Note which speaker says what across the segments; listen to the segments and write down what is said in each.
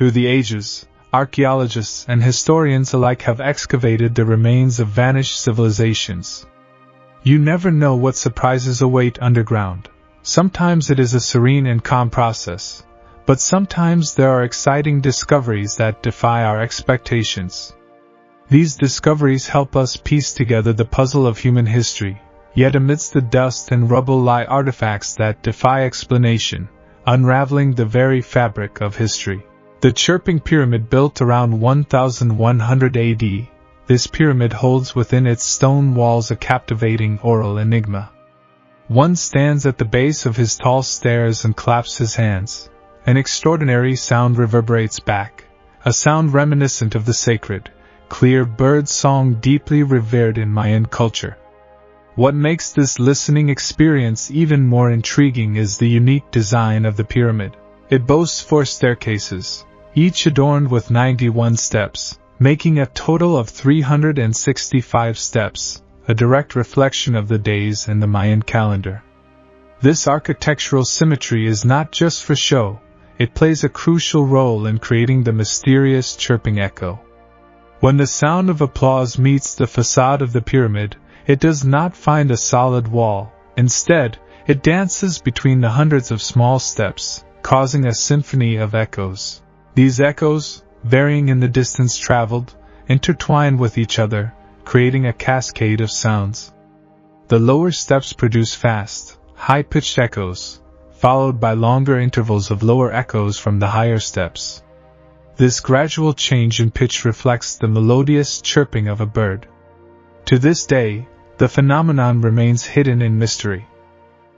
Speaker 1: Through the ages, archaeologists and historians alike have excavated the remains of vanished civilizations. You never know what surprises await underground. Sometimes it is a serene and calm process, but sometimes there are exciting discoveries that defy our expectations. These discoveries help us piece together the puzzle of human history, yet amidst the dust and rubble lie artifacts that defy explanation, unraveling the very fabric of history. The chirping pyramid, built around 1100 AD, this pyramid holds within its stone walls a captivating oral enigma. One stands at the base of his tall stairs and claps his hands. An extraordinary sound reverberates back, a sound reminiscent of the sacred, clear bird song deeply revered in Mayan culture. What makes this listening experience even more intriguing is the unique design of the pyramid. It boasts 4 staircases, each adorned with 91 steps, making a total of 365 steps, a direct reflection of the days in the Mayan calendar. This architectural symmetry is not just for show, it plays a crucial role in creating the mysterious chirping echo. When the sound of applause meets the facade of the pyramid, it does not find a solid wall. Instead, it dances between the hundreds of small steps, causing a symphony of echoes. These echoes, varying in the distance traveled, intertwine with each other, creating a cascade of sounds. The lower steps produce fast, high-pitched echoes, followed by longer intervals of lower echoes from the higher steps. This gradual change in pitch reflects the melodious chirping of a bird. To this day, the phenomenon remains hidden in mystery.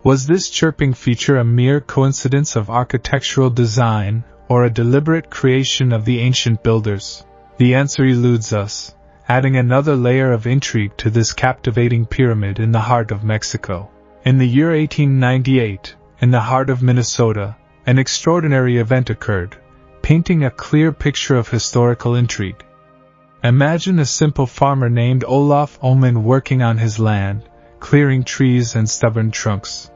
Speaker 1: Was this chirping feature a mere coincidence of architectural design, or a deliberate creation of the ancient builders? The answer eludes us, adding another layer of intrigue to this captivating pyramid in the heart of Mexico. In the year 1898, in the heart of Minnesota, an extraordinary event occurred, painting a clear picture of historical intrigue. Imagine a simple farmer named Olaf Ullman working on his land, clearing trees and stubborn trunks.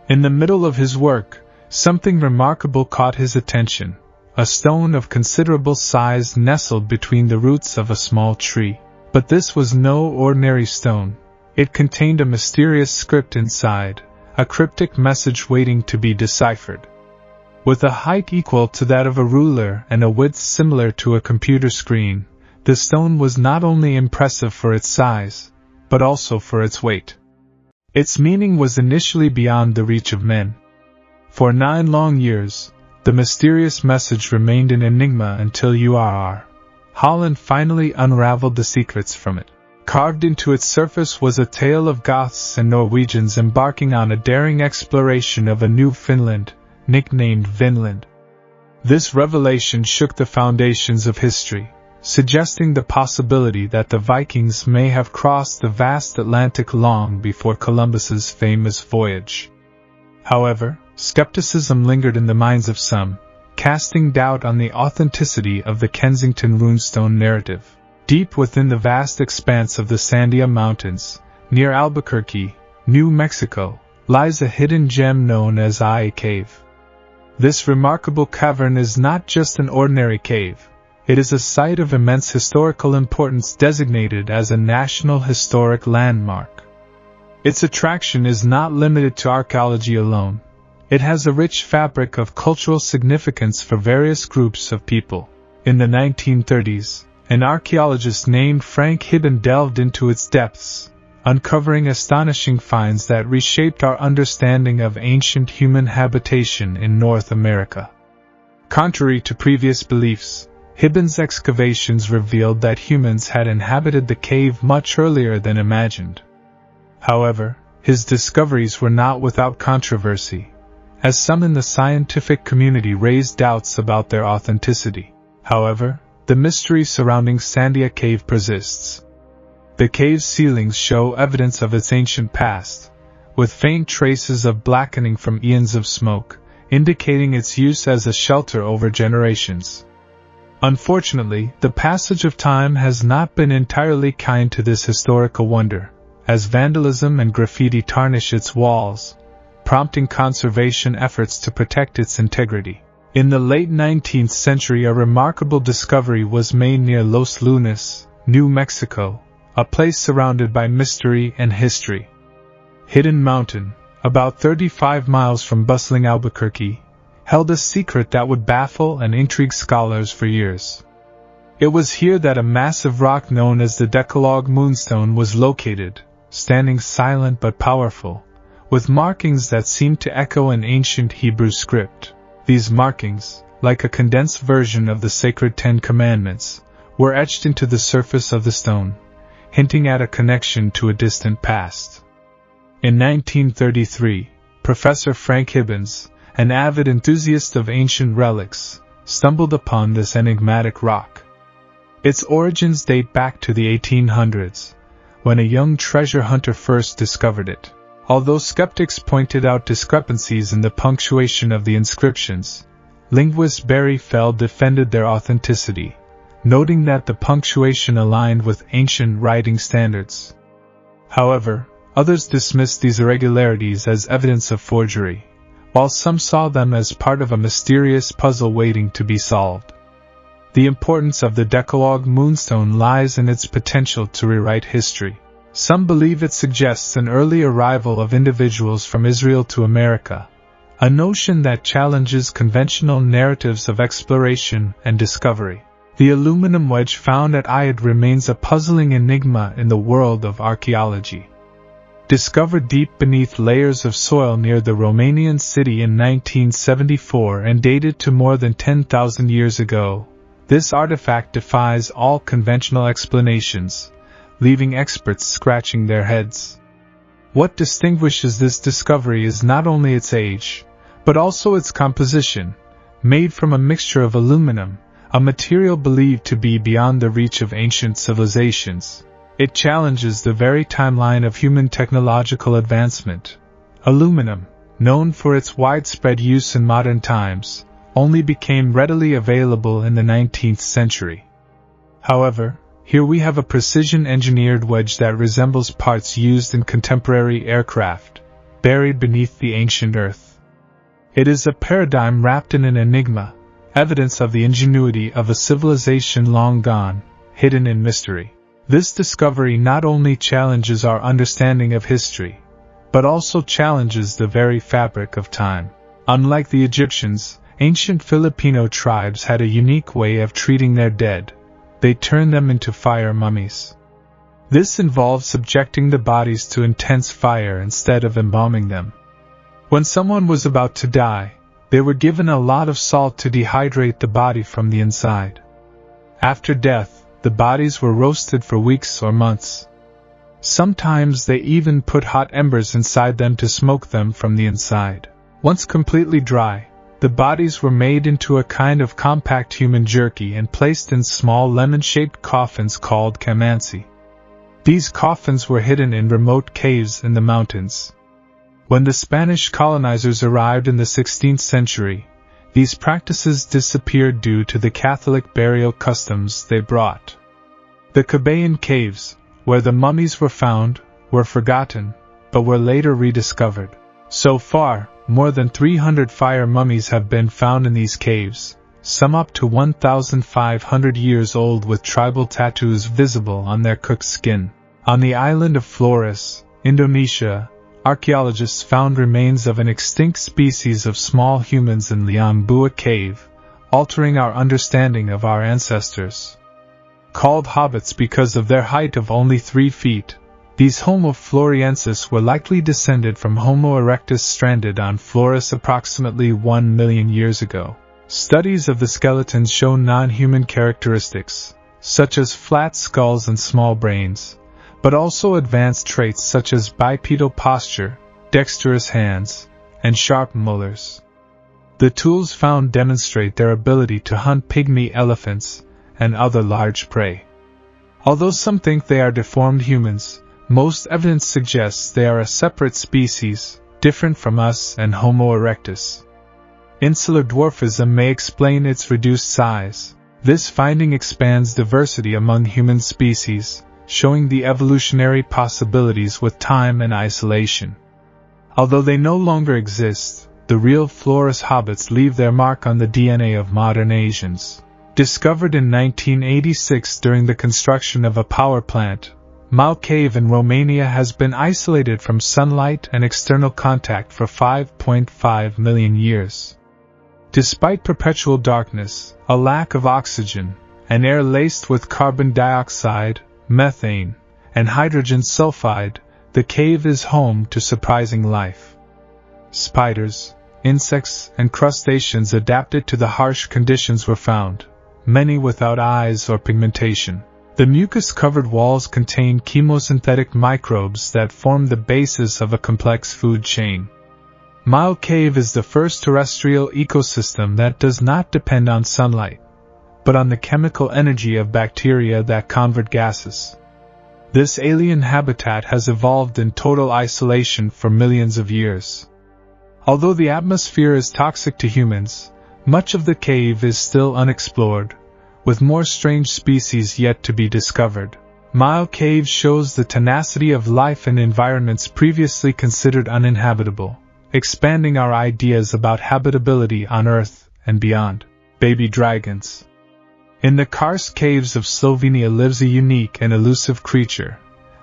Speaker 1: In the middle of his work, something remarkable caught his attention. A stone of considerable size nestled between the roots of a small tree. But this was no ordinary stone. It contained a mysterious script inside, a cryptic message waiting to be deciphered. With a height equal to that of a ruler and a width similar to a computer screen, the stone was not only impressive for its size, but also for its weight. Its meaning was initially beyond the reach of men. For 9 long years, the mysterious message remained an enigma until U.R.R. Holland finally unraveled the secrets from it. Carved into its surface was a tale of Goths and Norwegians embarking on a daring exploration of a new Finland, nicknamed Vinland. This revelation shook the foundations of history, suggesting the possibility that the Vikings may have crossed the vast Atlantic long before Columbus's famous voyage. However, skepticism lingered in the minds of some, casting doubt on the authenticity of the Kensington runestone narrative. Deep within the vast expanse of the Sandia Mountains, near Albuquerque, New Mexico, lies a hidden gem known as Eye Cave. This remarkable cavern is not just an ordinary cave. It is a site of immense historical importance designated as a National Historic Landmark. Its attraction is not limited to archaeology alone. It has a rich fabric of cultural significance for various groups of people. In the 1930s, an archaeologist named Frank Hibben delved into its depths, uncovering astonishing finds that reshaped our understanding of ancient human habitation in North America. Contrary to previous beliefs, Hibben's excavations revealed that humans had inhabited the cave much earlier than imagined. However, his discoveries were not without controversy, as some in the scientific community raised doubts about their authenticity. However, the mystery surrounding Sandia Cave persists. The cave's ceilings show evidence of its ancient past, with faint traces of blackening from eons of smoke, indicating its use as a shelter over generations. Unfortunately, the passage of time has not been entirely kind to this historical wonder, as vandalism and graffiti tarnish its walls, prompting conservation efforts to protect its integrity. In the late 19th century, a remarkable discovery was made near Los Lunas, New Mexico, a place surrounded by mystery and history. Hidden Mountain, about 35 miles from bustling Albuquerque, held a secret that would baffle and intrigue scholars for years. It was here that a massive rock known as the Decalog moonstone was located, standing silent but powerful, with markings that seemed to echo an ancient Hebrew script. These markings, like a condensed version of the sacred Ten Commandments, were etched into the surface of the stone, hinting at a connection to a distant past. In 1933, Professor Frank Hibbins, an avid enthusiast of ancient relics, stumbled upon this enigmatic rock. Its origins date back to the 1800s, when a young treasure hunter first discovered it. Although skeptics pointed out discrepancies in the punctuation of the inscriptions, linguist Barry Feld defended their authenticity, noting that the punctuation aligned with ancient writing standards. However, others dismissed these irregularities as evidence of forgery, while some saw them as part of a mysterious puzzle waiting to be solved. The importance of the Decalog moonstone lies in its potential to rewrite history. Some believe it suggests an early arrival of individuals from Israel to America, a notion that challenges conventional narratives of exploration and discovery. The aluminum wedge found at Ayad remains a puzzling enigma in the world of archaeology. Discovered deep beneath layers of soil near the Romanian city in 1974 and dated to more than 10,000 years ago, this artifact defies all conventional explanations, leaving experts scratching their heads. What distinguishes this discovery is not only its age, but also its composition, made from a mixture of aluminum, a material believed to be beyond the reach of ancient civilizations. It challenges the very timeline of human technological advancement. Aluminum, known for its widespread use in modern times, only became readily available in the 19th century. However, here we have a precision-engineered wedge that resembles parts used in contemporary aircraft, buried beneath the ancient earth. It is a paradigm wrapped in an enigma, evidence of the ingenuity of a civilization long gone, hidden in mystery. This discovery not only challenges our understanding of history, but also challenges the very fabric of time. Unlike the Egyptians, ancient Filipino tribes had a unique way of treating their dead. They turned them into fire mummies. This involved subjecting the bodies to intense fire instead of embalming them. When someone was about to die, they were given a lot of salt to dehydrate the body from the inside. After death, the bodies were roasted for weeks or months. Sometimes they even put hot embers inside them to smoke them from the inside. Once completely dry, the bodies were made into a kind of compact human jerky and placed in small lemon-shaped coffins called camansi. These coffins were hidden in remote caves in the mountains. When the Spanish colonizers arrived in the 16th century, these practices disappeared due to the Catholic burial customs they brought. The Cabayan caves, where the mummies were found, were forgotten, but were later rediscovered. So far, more than 300 fire mummies have been found in these caves, some up to 1,500 years old with tribal tattoos visible on their cooked skin. On the island of Flores, Indonesia, archaeologists found remains of an extinct species of small humans in Liambua Cave, altering our understanding of our ancestors. Called hobbits because of their height of only 3 feet, these Homo floresiensis were likely descended from Homo erectus stranded on Flores approximately 1 million years ago. Studies of the skeletons show non-human characteristics, such as flat skulls and small brains, but also advanced traits such as bipedal posture, dexterous hands, and sharp molars. The tools found demonstrate their ability to hunt pygmy elephants and other large prey. Although some think they are deformed humans, most evidence suggests they are a separate species, different from us and Homo erectus. Insular dwarfism may explain its reduced size. This finding expands diversity among human species, showing the evolutionary possibilities with time and isolation. Although they no longer exist, the real Flores hobbits leave their mark on the DNA of modern Asians. Discovered in 1986 during the construction of a power plant, Movile Cave in Romania has been isolated from sunlight and external contact for 5.5 million years. Despite perpetual darkness, a lack of oxygen, and air laced with carbon dioxide, methane, and hydrogen sulfide, the cave is home to surprising life. Spiders, insects, and crustaceans adapted to the harsh conditions were found, many without eyes or pigmentation. The mucus-covered walls contain chemosynthetic microbes that form the basis of a complex food chain. Movile Cave is the first terrestrial ecosystem that does not depend on sunlight, but on the chemical energy of bacteria that convert gases. This alien habitat has evolved in total isolation for millions of years. Although the atmosphere is toxic to humans, much of the cave is still unexplored, with more strange species yet to be discovered. Movile Cave shows the tenacity of life in environments previously considered uninhabitable, expanding our ideas about habitability on Earth and beyond. Baby dragons. In the karst caves of Slovenia lives a unique and elusive creature,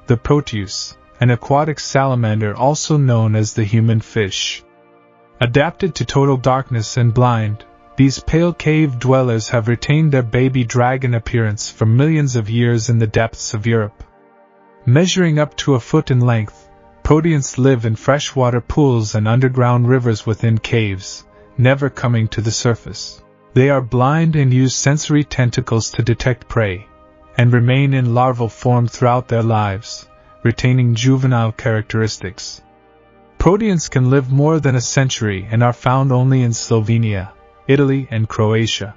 Speaker 1: the Proteus, an aquatic salamander also known as the human fish. Adapted to total darkness and blind, these pale cave dwellers have retained their baby dragon appearance for millions of years in the depths of Europe. Measuring up to a foot in length, Proteans live in freshwater pools and underground rivers within caves, never coming to the surface. They are blind and use sensory tentacles to detect prey, and remain in larval form throughout their lives, retaining juvenile characteristics. Proteans can live more than a century and are found only in Slovenia, Italy, and Croatia.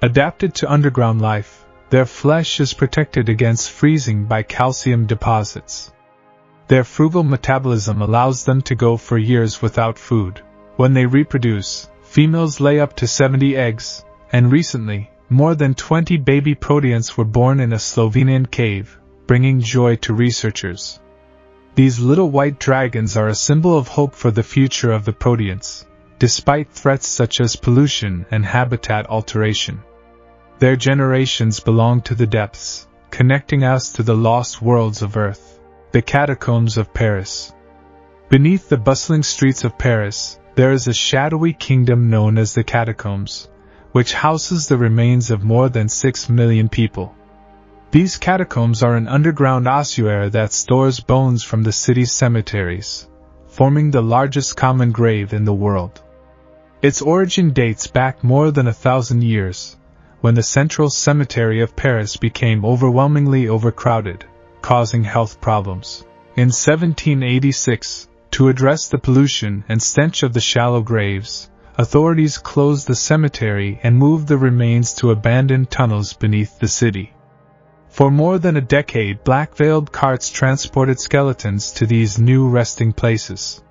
Speaker 1: Adapted to underground life, their flesh is protected against freezing by calcium deposits. Their frugal metabolism allows them to go for years without food. When they reproduce, females lay up to 70 eggs, and recently, more than 20 baby proteans were born in a Slovenian cave, bringing joy to researchers. These little white dragons are a symbol of hope for the future of the proteans, despite threats such as pollution and habitat alteration. Their generations belong to the depths, connecting us to the lost worlds of Earth. The catacombs of Paris. Beneath the bustling streets of Paris, there is a shadowy kingdom known as the catacombs, which houses the remains of more than 6 million people. These catacombs are an underground ossuary that stores bones from the city's cemeteries, forming the largest common grave in the world. Its origin dates back more than 1,000 years, when the central cemetery of Paris became overwhelmingly overcrowded, causing health problems. In 1786, to address the pollution and stench of the shallow graves, authorities closed the cemetery and moved the remains to abandoned tunnels beneath the city. For more than a decade, black-veiled carts transported skeletons to these new resting places.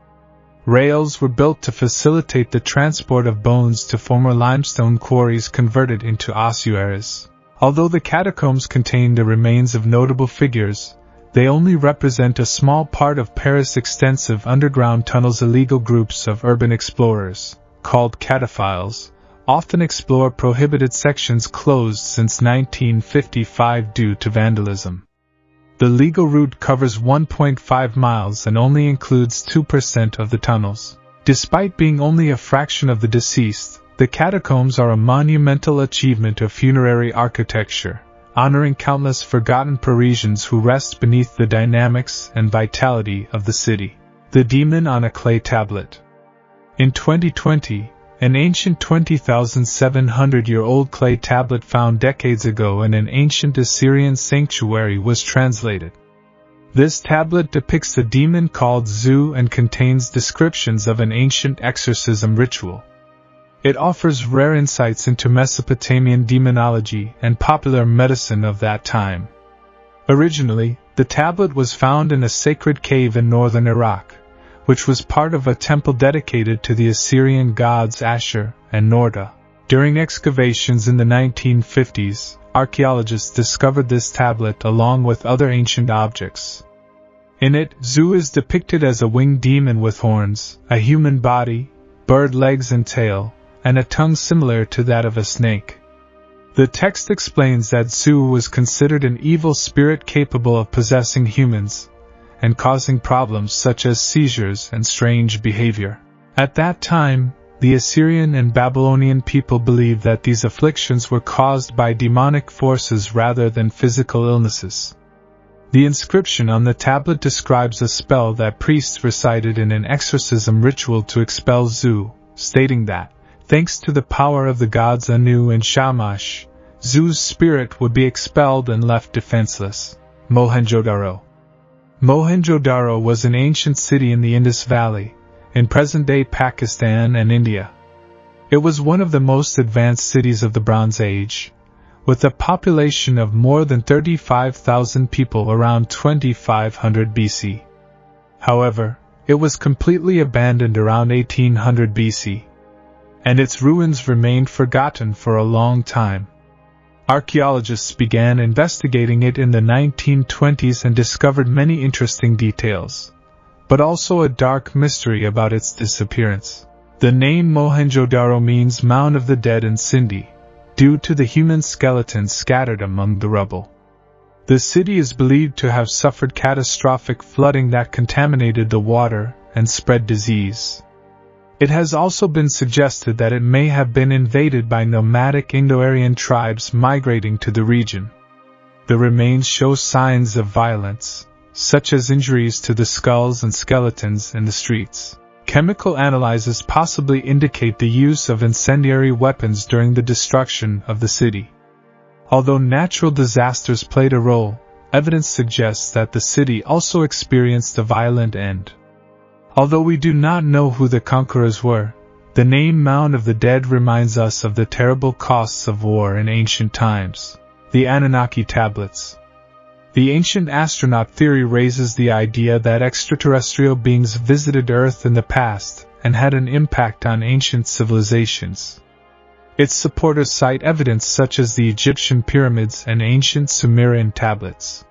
Speaker 1: Rails were built to facilitate the transport of bones to former limestone quarries converted into ossuaries. Although the catacombs contain the remains of notable figures, they only represent a small part of Paris' extensive underground tunnels. Illegal groups of urban explorers, called cataphiles, often explore prohibited sections closed since 1955 due to vandalism. The legal route covers 1.5 miles and only includes 2% of the tunnels. Despite being only a fraction of the deceased, the catacombs are a monumental achievement of funerary architecture, honoring countless forgotten Parisians who rest beneath the dynamics and vitality of the city. The Demon on a Clay Tablet. In 2020, an ancient 20,700-year-old clay tablet found decades ago in an ancient Assyrian sanctuary was translated. This tablet depicts a demon called Zu and contains descriptions of an ancient exorcism ritual. It offers rare insights into Mesopotamian demonology and popular medicine of that time. Originally, the tablet was found in a sacred cave in northern Iraq, which was part of a temple dedicated to the Assyrian gods Ashur and Norda. During excavations in the 1950s, archaeologists discovered this tablet along with other ancient objects. In it, Zu is depicted as a winged demon with horns, a human body, bird legs and tail, and a tongue similar to that of a snake. The text explains that Zu was considered an evil spirit capable of possessing humans and causing problems such as seizures and strange behavior. At that time, the Assyrian and Babylonian people believed that these afflictions were caused by demonic forces rather than physical illnesses. The inscription on the tablet describes a spell that priests recited in an exorcism ritual to expel Zu, stating that, thanks to the power of the gods Anu and Shamash, Zu's spirit would be expelled and left defenseless. Mohenjodaro. Mohenjodaro was an ancient city in the Indus Valley, in present-day Pakistan and India. It was one of the most advanced cities of the Bronze Age, with a population of more than 35,000 people around 2500 BC. However, it was completely abandoned around 1800 BC, and its ruins remained forgotten for a long time. Archaeologists began investigating it in the 1920s and discovered many interesting details, but also a dark mystery about its disappearance. The name Mohenjodaro means Mound of the Dead in Sindhi, due to the human skeletons scattered among the rubble. The city is believed to have suffered catastrophic flooding that contaminated the water and spread disease. It has also been suggested that it may have been invaded by nomadic Indo-Aryan tribes migrating to the region. The remains show signs of violence, such as injuries to the skulls and skeletons in the streets. Chemical analyses possibly indicate the use of incendiary weapons during the destruction of the city. Although natural disasters played a role, evidence suggests that the city also experienced a violent end. Although we do not know who the conquerors were, the name Mound of the Dead reminds us of the terrible costs of war in ancient times. The Anunnaki tablets. The ancient astronaut theory raises the idea that extraterrestrial beings visited Earth in the past and had an impact on ancient civilizations. Its supporters cite evidence such as the Egyptian pyramids and ancient Sumerian tablets.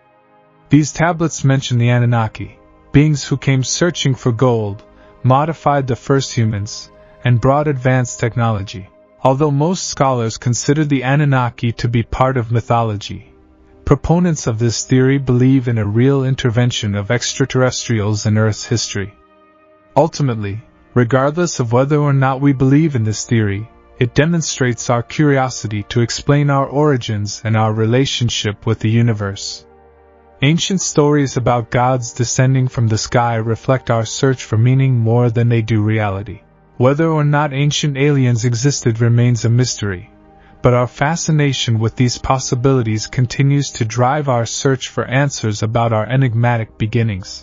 Speaker 1: These tablets mention the Anunnaki, beings who came searching for gold, modified the first humans, and brought advanced technology. Although most scholars consider the Anunnaki to be part of mythology, proponents of this theory believe in a real intervention of extraterrestrials in Earth's history. Ultimately, regardless of whether or not we believe in this theory, it demonstrates our curiosity to explain our origins and our relationship with the universe. Ancient stories about gods descending from the sky reflect our search for meaning more than they do reality. Whether or not ancient aliens existed remains a mystery, but our fascination with these possibilities continues to drive our search for answers about our enigmatic beginnings.